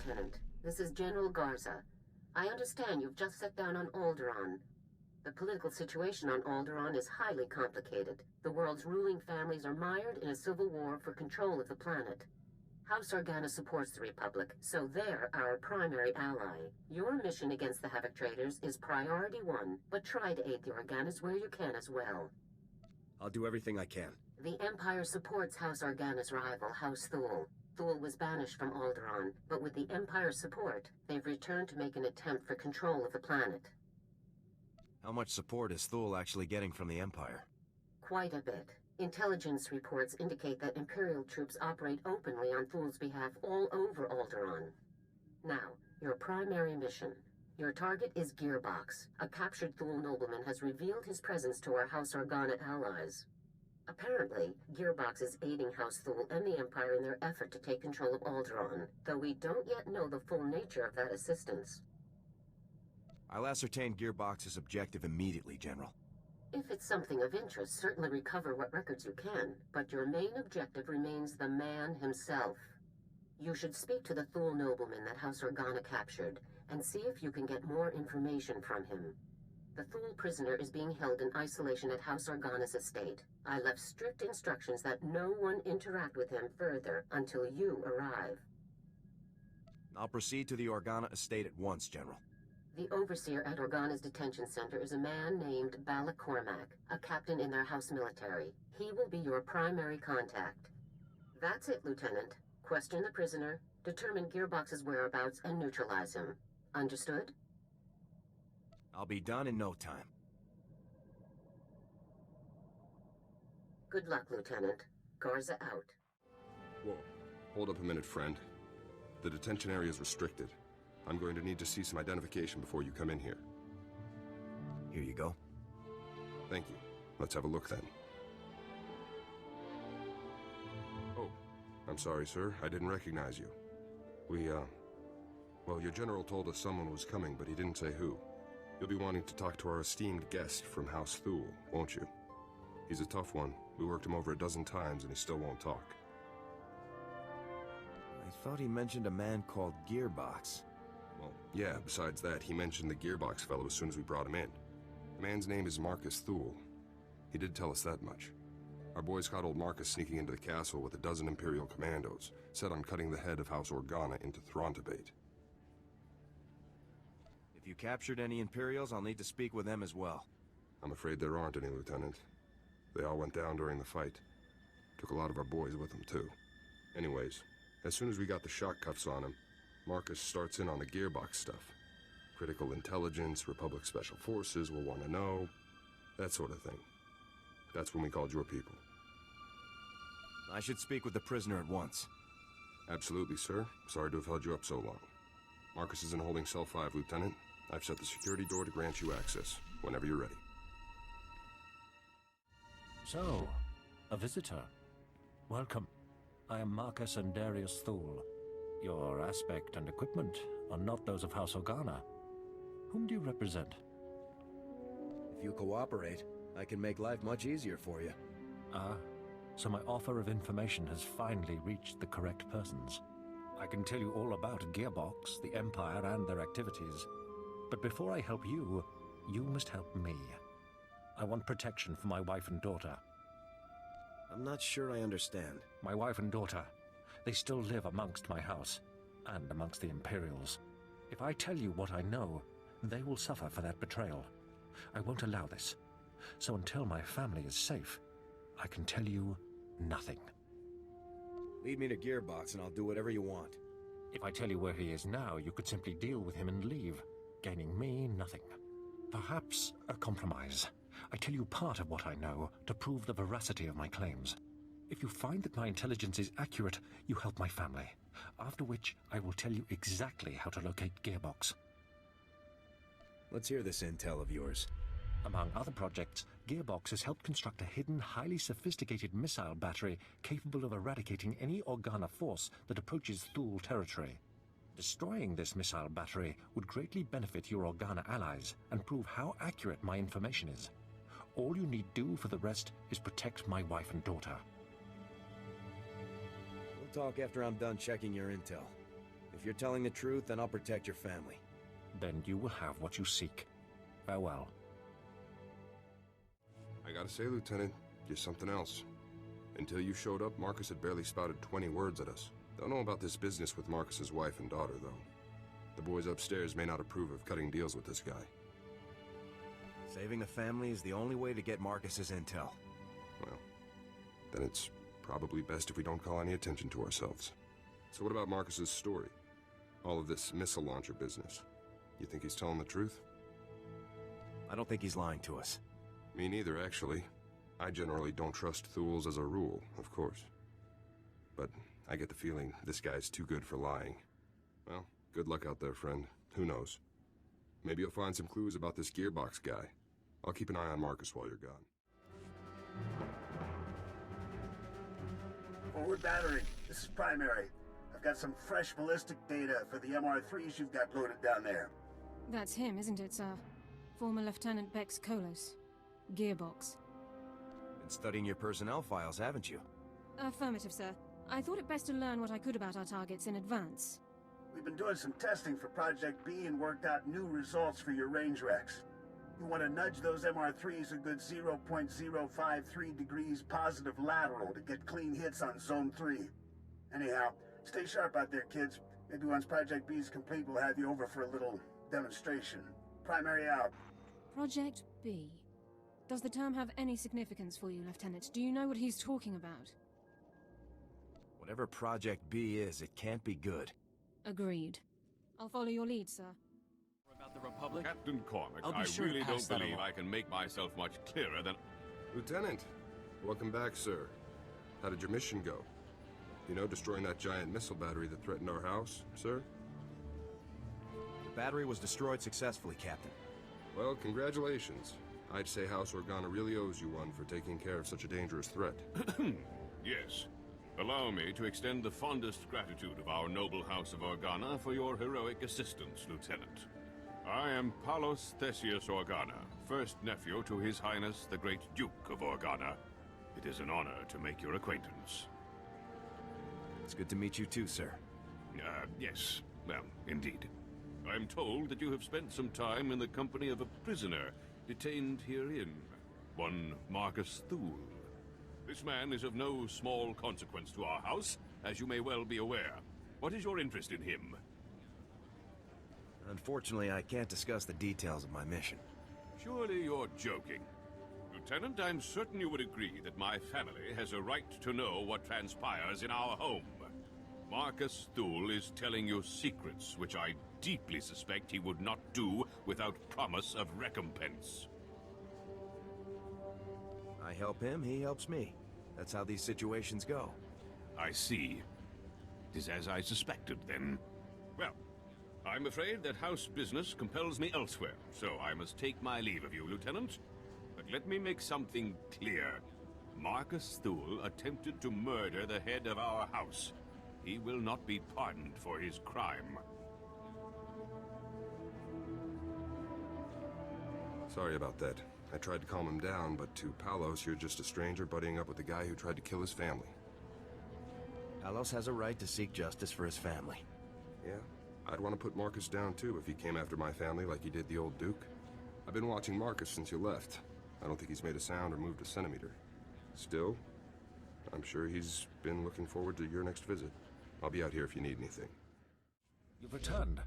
Lieutenant. This is General Garza. I understand you've just set down on Alderaan. The political situation on Alderaan is highly complicated. The world's ruling families are mired in a civil war for control of the planet. House Organa supports the Republic, so they're our primary ally. Your mission against the Havoc Traders is priority one, but try to aid the Organas where you can as well. I'll do everything I can. The Empire supports House Organa's rival, House Thule. Thule was banished from Alderaan, but with the Empire's support, they've returned to make an attempt for control of the planet. How much support is Thule actually getting from the Empire? Quite a bit. Intelligence reports indicate that Imperial troops operate openly on Thule's behalf all over Alderaan. Now, your primary mission. Your target is Gearbox. A captured Thule nobleman has revealed his presence to our House Organa allies. Apparently, Gearbox is aiding House Thule and the Empire in their effort to take control of Alderaan, though we don't yet know the full nature of that assistance. I'll ascertain Gearbox's objective immediately, General. If it's something of interest, certainly recover what records you can, but your main objective remains the man himself. You should speak to the Thule nobleman that House Organa captured, and see if you can get more information from him. The Thule prisoner is being held in isolation at House Organa's estate. I left strict instructions that no one interact with him further until you arrive. I'll proceed to the Organa estate at once, General. The overseer at Organa's detention center is a man named Balak Cormac, a captain in their house military. He will be your primary contact. That's it, Lieutenant. Question the prisoner, determine Gearbox's whereabouts, and neutralize him. Understood? I'll be done in no time. Good luck, Lieutenant. Garza out. Whoa. Hold up a minute, friend. The detention area is restricted. I'm going to need to see some identification before you come in here. Here you go. Thank you. Let's have a look then. Oh, I'm sorry, sir. I didn't recognize you. Well, your general told us someone was coming, but he didn't say who. You'll be wanting to talk to our esteemed guest from House Thule, won't you? He's a tough one. We worked him over a dozen times and he still won't talk. I thought he mentioned a man called Gearbox. Well, yeah, besides that, he mentioned the Gearbox fellow as soon as we brought him in. The man's name is Marcus Thule. He did tell us that much. Our boys caught old Marcus sneaking into the castle with a dozen Imperial commandos, set on cutting the head of House Organa into Throntabate. If you captured any Imperials, I'll need to speak with them as well. I'm afraid there aren't any, Lieutenant. They all went down during the fight. Took a lot of our boys with them, too. Anyways, as soon as we got the shock cuffs on him, Marcus starts in on the Gearbox stuff. Critical intelligence, Republic Special Forces will want to know, that sort of thing. That's when we called your people. I should speak with the prisoner at once. Absolutely, sir. Sorry to have held you up so long. Marcus is in holding cell 5, Lieutenant. I've set the security door to grant you access, whenever you're ready. So, a visitor. Welcome. I am Marcus and Darius Thule. Your aspect and equipment are not those of House Organa. Whom do you represent? If you cooperate, I can make life much easier for you. Ah, so my offer of information has finally reached the correct persons. I can tell you all about Gearbox, the Empire, and their activities. But before I help you, you must help me. I want protection for my wife and daughter. I'm not sure I understand. My wife and daughter, they still live amongst my house, and amongst the Imperials. If I tell you what I know, they will suffer for that betrayal. I won't allow this. So until my family is safe, I can tell you nothing. Lead me to Gearbox and I'll do whatever you want. If I tell you where he is now, you could simply deal with him and leave, gaining me nothing. Perhaps a compromise. I tell you part of what I know to prove the veracity of my claims. If you find that my intelligence is accurate, you help my family. After which, I will tell you exactly how to locate Gearbox. Let's hear this intel of yours. Among other projects, Gearbox has helped construct a hidden, highly sophisticated missile battery capable of eradicating any Organa force that approaches Thule territory. Destroying this missile battery would greatly benefit your Organa allies and prove how accurate my information is. All you need do for the rest is protect my wife and daughter. We'll talk after I'm done checking your intel. If you're telling the truth, then I'll protect your family. Then you will have what you seek. Farewell. I gotta say, Lieutenant, you're something else. Until you showed up, Marcus had barely spouted 20 words at us. Don't know about this business with Marcus's wife and daughter, though. The boys upstairs may not approve of cutting deals with this guy. Saving the family is the only way to get Marcus's intel. Well, then it's probably best if we don't call any attention to ourselves. So what about Marcus's story? All of this missile launcher business. You think he's telling the truth? I don't think he's lying to us. Me neither, actually. I generally don't trust Thools as a rule, of course. But I get the feeling this guy's too good for lying. Well, good luck out there, friend. Who knows? Maybe you'll find some clues about this gearbox guy. I'll keep an eye on Marcus while you're gone. Forward battery, this is Primary. I've got some fresh ballistic data for the MR3s you've got loaded down there. That's him, isn't it, sir? Former Lieutenant Bex Kolos. Gearbox. Been studying your personnel files, haven't you? Affirmative, sir. I thought it best to learn what I could about our targets in advance. We've been doing some testing for Project B and worked out new results for your range recs. You want to nudge those MR3s a good 0.053 degrees positive lateral to get clean hits on Zone 3. Anyhow, stay sharp out there, kids. Maybe once Project B is complete, we'll have you over for a little demonstration. Primary out. Project B. Does the term have any significance for you, Lieutenant? Do you know what he's talking about? Whatever Project B is, it can't be good. Agreed. I'll follow your lead, sir. About the Republic? Captain Cormac, I'll be I sure to really pass don't that believe along. I can make myself much clearer than... Lieutenant, welcome back, sir. How did your mission go? You know, destroying that giant missile battery that threatened our house, sir? The battery was destroyed successfully, Captain. Well, congratulations. I'd say House Organa really owes you one for taking care of such a dangerous threat. Yes. Allow me to extend the fondest gratitude of our noble House of Organa for your heroic assistance, Lieutenant. I am Palos Theseus Organa, first nephew to His Highness the Great Duke of Organa. It is an honor to make your acquaintance. It's good to meet you too, sir. Yes. Well, indeed. I am told that you have spent some time in the company of a prisoner detained herein, one Marcus Thule. This man is of no small consequence to our house, as you may well be aware. What is your interest in him? Unfortunately, I can't discuss the details of my mission. Surely you're joking. Lieutenant, I'm certain you would agree that my family has a right to know what transpires in our home. Marcus Thule is telling you secrets which I deeply suspect he would not do without promise of recompense. I help him, he helps me. That's how these situations go. I see. It is as I suspected, then. Well, I'm afraid that house business compels me elsewhere, so I must take my leave of you, Lieutenant. But let me make something clear. Marcus Thule attempted to murder the head of our house. He will not be pardoned for his crime. Sorry about that. I tried to calm him down, but to Palos, you're just a stranger buddying up with the guy who tried to kill his family. Palos has a right to seek justice for his family. Yeah, I'd want to put Marcus down too if he came after my family like he did the old Duke. I've been watching Marcus since you left. I don't think he's made a sound or moved a centimeter. Still, I'm sure he's been looking forward to your next visit. I'll be out here if you need anything. You've returned.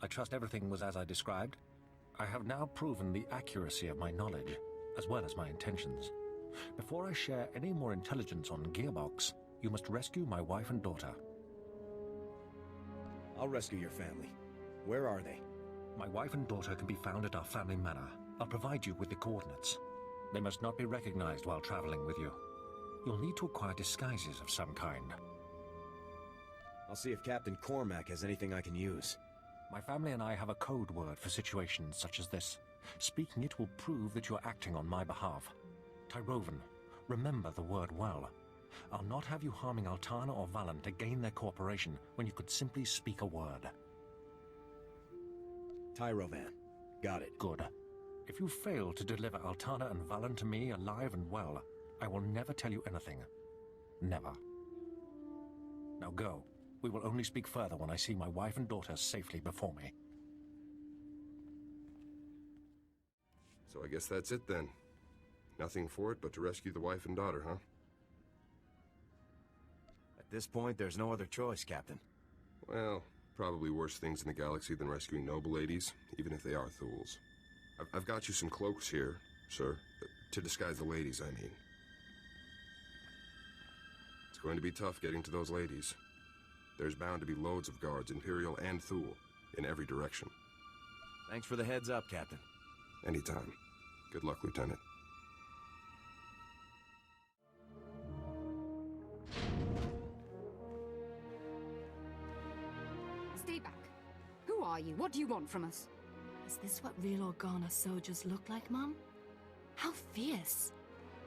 I trust everything was as I described. I have now proven the accuracy of my knowledge, as well as my intentions. Before I share any more intelligence on Gearbox, you must rescue my wife and daughter. I'll rescue your family. Where are they? My wife and daughter can be found at our family manor. I'll provide you with the coordinates. They must not be recognized while traveling with you. You'll need to acquire disguises of some kind. I'll see if Captain Cormac has anything I can use. My family and I have a code word for situations such as this. Speaking it will prove that you're acting on my behalf. Tyrovan, remember the word well. I'll not have you harming Altana or Valen to gain their cooperation when you could simply speak a word. Tyrovan. Got it. Good. If you fail to deliver Altana and Valen to me alive and well, I will never tell you anything. Never. Now go. We will only speak further when I see my wife and daughter safely before me. So I guess that's it then. Nothing for it but to rescue the wife and daughter, huh? At this point, there's no other choice, Captain. Well, probably worse things in the galaxy than rescuing noble ladies, even if they are Thuls. I've got you some cloaks here, sir. To disguise the ladies, I mean. It's going to be tough getting to those ladies. There's bound to be loads of guards, Imperial and Thule, in every direction. Thanks for the heads up, Captain. Anytime. Good luck, Lieutenant. Stay back. Who are you? What do you want from us? Is this what real Organa soldiers look like, Mum? How fierce!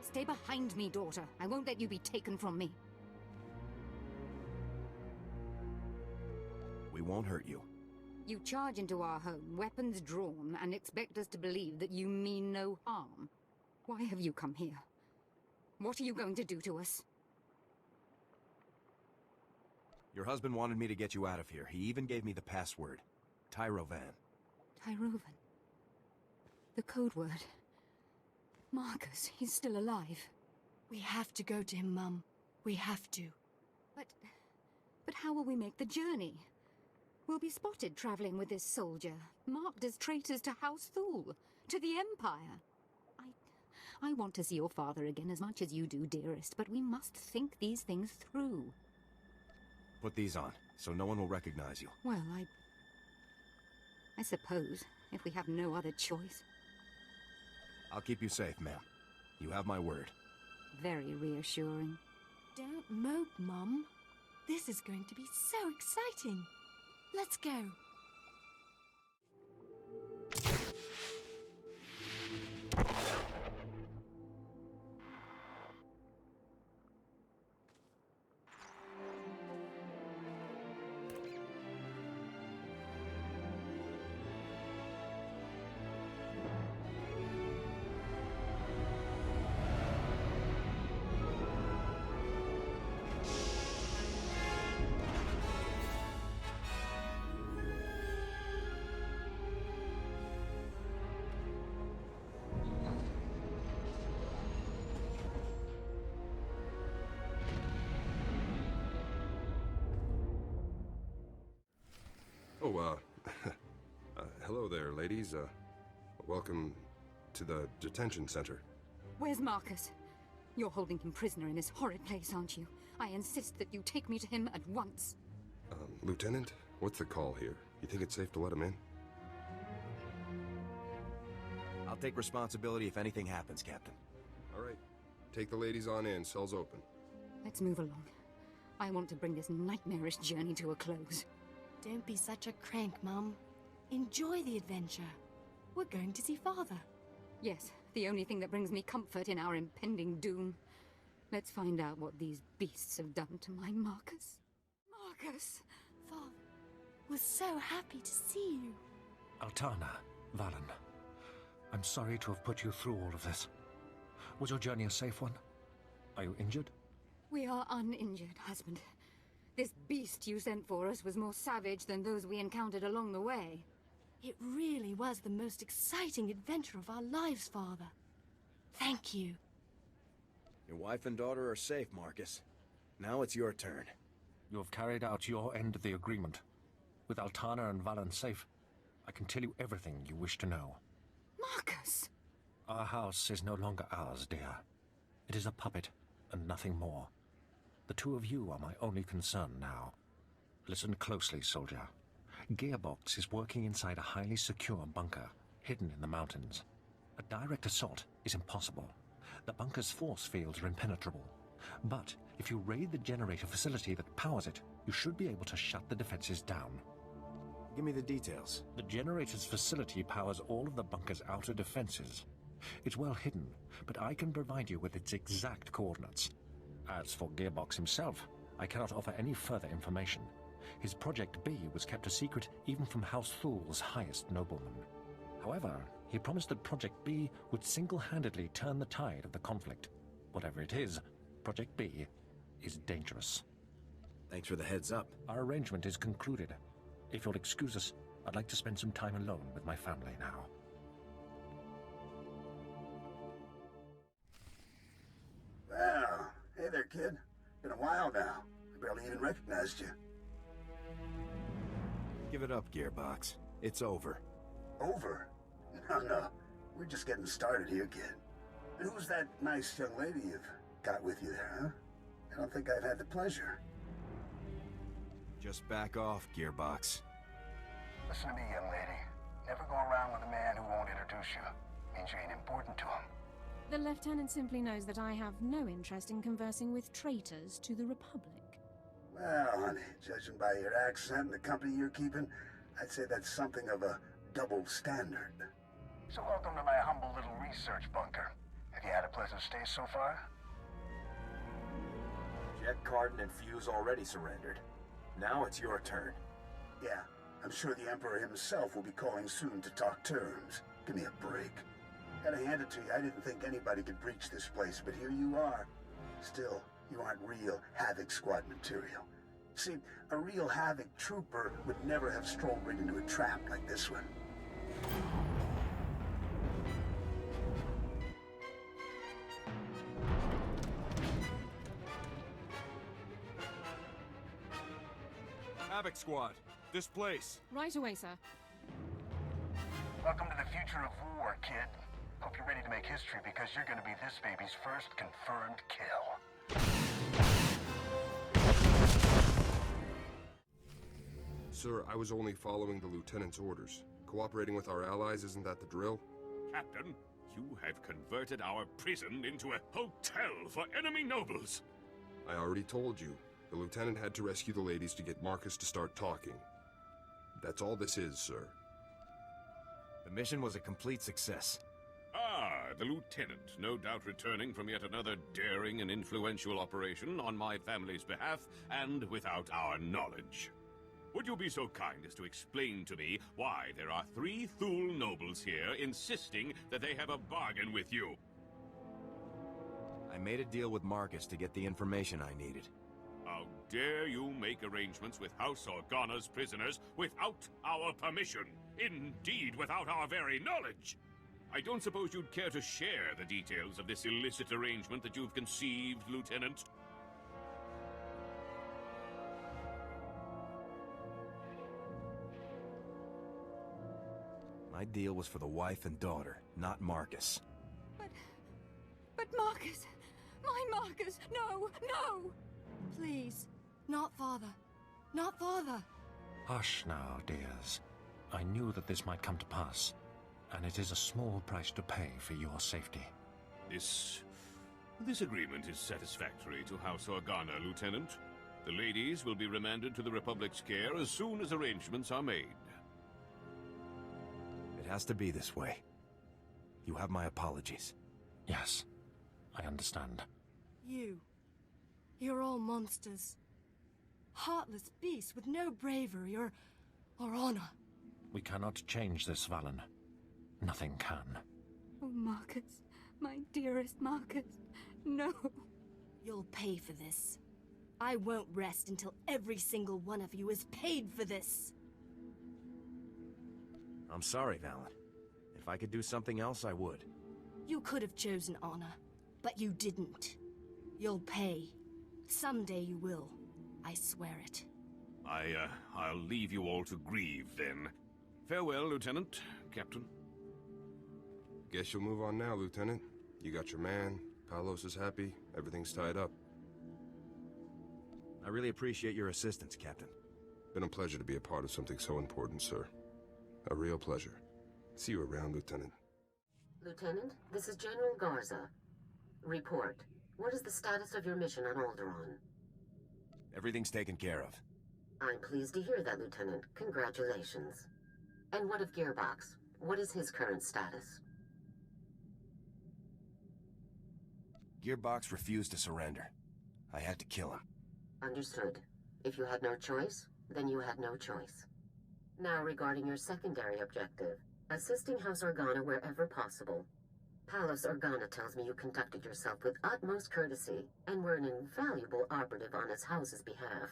Stay behind me, daughter. I won't let you be taken from me. We won't hurt you. You charge into our home, weapons drawn, and expect us to believe that you mean no harm. Why have you come here? What are you going to do to us? Your husband wanted me to get you out of here. He even gave me the password. Tyrovan. Tyrovan. The code word. Marcus, he's still alive. We have to go to him, Mum. We have to. But how will we make the journey? We'll be spotted traveling with this soldier, marked as traitors to House Thule, to the Empire. I want to see your father again as much as you do, dearest, but we must think these things through. Put these on, so no one will recognize you. Well, I suppose, if we have no other choice. I'll keep you safe, ma'am. You have my word. Very reassuring. Don't mope, Mum. This is going to be so exciting. Let's go. Oh, hello there, ladies. Welcome to the detention center. Where's Marcus? You're holding him prisoner in this horrid place, aren't you? I insist that you take me to him at once. Lieutenant, what's the call here? You think it's safe to let him in? I'll take responsibility if anything happens, Captain. All right. Take the ladies on in. Cell's open. Let's move along. I want to bring this nightmarish journey to a close. Don't be such a crank, Mum. Enjoy the adventure. We're going to see Father. Yes, the only thing that brings me comfort in our impending doom. Let's find out what these beasts have done to my Marcus. Marcus! Father, we're so happy to see you. Altana, Valen, I'm sorry to have put you through all of this. Was your journey a safe one? Are you injured? We are uninjured, husband. This beast you sent for us was more savage than those we encountered along the way. It really was the most exciting adventure of our lives, Father. Thank you. Your wife and daughter are safe, Marcus. Now it's your turn. You have carried out your end of the agreement. With Altana and Valen safe, I can tell you everything you wish to know. Marcus! Our house is no longer ours, dear. It is a puppet and nothing more. The two of you are my only concern now. Listen closely, soldier. Gearbox is working inside a highly secure bunker, hidden in the mountains. A direct assault is impossible. The bunker's force fields are impenetrable. But if you raid the generator facility that powers it, you should be able to shut the defenses down. Give me the details. The generator's facility powers all of the bunker's outer defenses. It's well hidden, but I can provide you with its exact coordinates. As for Gearbox himself, I cannot offer any further information. His Project B was kept a secret even from House Thule's highest noblemen. However, he promised that Project B would single-handedly turn the tide of the conflict. Whatever it is, Project B is dangerous. Thanks for the heads up. Our arrangement is concluded. If you'll excuse us, I'd like to spend some time alone with my family now. Well, hey there, kid. Been a while now. I barely even recognized you. Give it up, Gearbox. It's over. Over? No. We're just getting started here, kid. And who's that nice young lady you've got with you there, huh? I don't think I've had the pleasure. Just back off, Gearbox. Listen to me, young lady. Never go around with a man who won't introduce you. Means you ain't important to him. The Lieutenant simply knows that I have no interest in conversing with traitors to the Republic. Well, honey, judging by your accent and the company you're keeping, I'd say that's something of a double standard. So welcome to my humble little research bunker. Have you had a pleasant stay so far? Jet, Carden, and Fuse already surrendered. Now it's your turn. Yeah, I'm sure the Emperor himself will be calling soon to talk terms. Give me a break. Gotta hand it to you, I didn't think anybody could breach this place, but here you are. Still, you aren't real Havoc Squad material. See, a real Havoc trooper would never have strolled right into a trap like this one. Havoc Squad, this place. Right away, sir. Welcome to the future of war, kid. Hope you're ready to make history because you're gonna be this baby's first confirmed kill. Sir, I was only following the Lieutenant's orders. Cooperating with our allies, isn't that the drill? Captain, you have converted our prison into a hotel for enemy nobles. I already told you. The Lieutenant had to rescue the ladies to get Marcus to start talking. That's all this is, sir. The mission was a complete success. Ah, the Lieutenant, no doubt returning from yet another daring and influential operation on my family's behalf and without our knowledge. Would you be so kind as to explain to me why there are 3 Thule nobles here insisting that they have a bargain with you? I made a deal with Marcus to get the information I needed. How dare you make arrangements with House Organa's prisoners without our permission? Indeed, without our very knowledge! I don't suppose you'd care to share the details of this illicit arrangement that you've conceived, Lieutenant? My deal was for the wife and daughter, not Marcus. But Marcus! My Marcus! No! Please. Not father. Not father. Hush now, dears. I knew that this might come to pass, and it is a small price to pay for your safety. This agreement is satisfactory to House Organa, Lieutenant. The ladies will be remanded to the Republic's care as soon as arrangements are made. It has to be this way. You have my apologies. Yes, I understand. You're all monsters. Heartless beasts with no bravery or honor. We cannot change this, Valen. Nothing can. Oh, Marcus. My dearest Marcus. No. You'll pay for this. I won't rest until every single one of you is paid for this. I'm sorry, Valen. If I could do something else, I would. You could have chosen honor, but you didn't. You'll pay. Someday you will. I swear it. I'll leave you all to grieve, then. Farewell, Lieutenant, Captain. Guess you'll move on now, Lieutenant. You got your man, Palos is happy, everything's tied up. I really appreciate your assistance, Captain. Been a pleasure to be a part of something so important, sir. A real pleasure. See you around, Lieutenant. Lieutenant, this is General Garza. Report. What is the status of your mission on Alderaan? Everything's taken care of. I'm pleased to hear that, Lieutenant. Congratulations. And what of Gearbox? What is his current status? Gearbox refused to surrender. I had to kill him. Understood. If you had no choice, then you had no choice. Now regarding your secondary objective, assisting House Organa wherever possible. Palos Organa tells me you conducted yourself with utmost courtesy and were an invaluable operative on his house's behalf.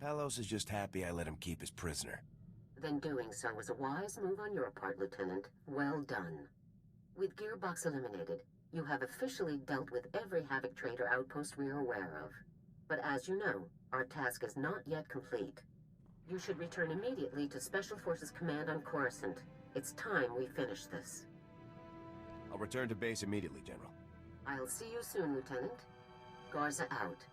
Palos is just happy I let him keep his prisoner. Then doing so was a wise move on your part, Lieutenant. Well done. With Gearbox eliminated, you have officially dealt with every Havoc Trader outpost we're aware of. But as you know, our task is not yet complete. You should return immediately to Special Forces Command on Coruscant. It's time we finish this. I'll return to base immediately, General. I'll see you soon, Lieutenant. Garza out.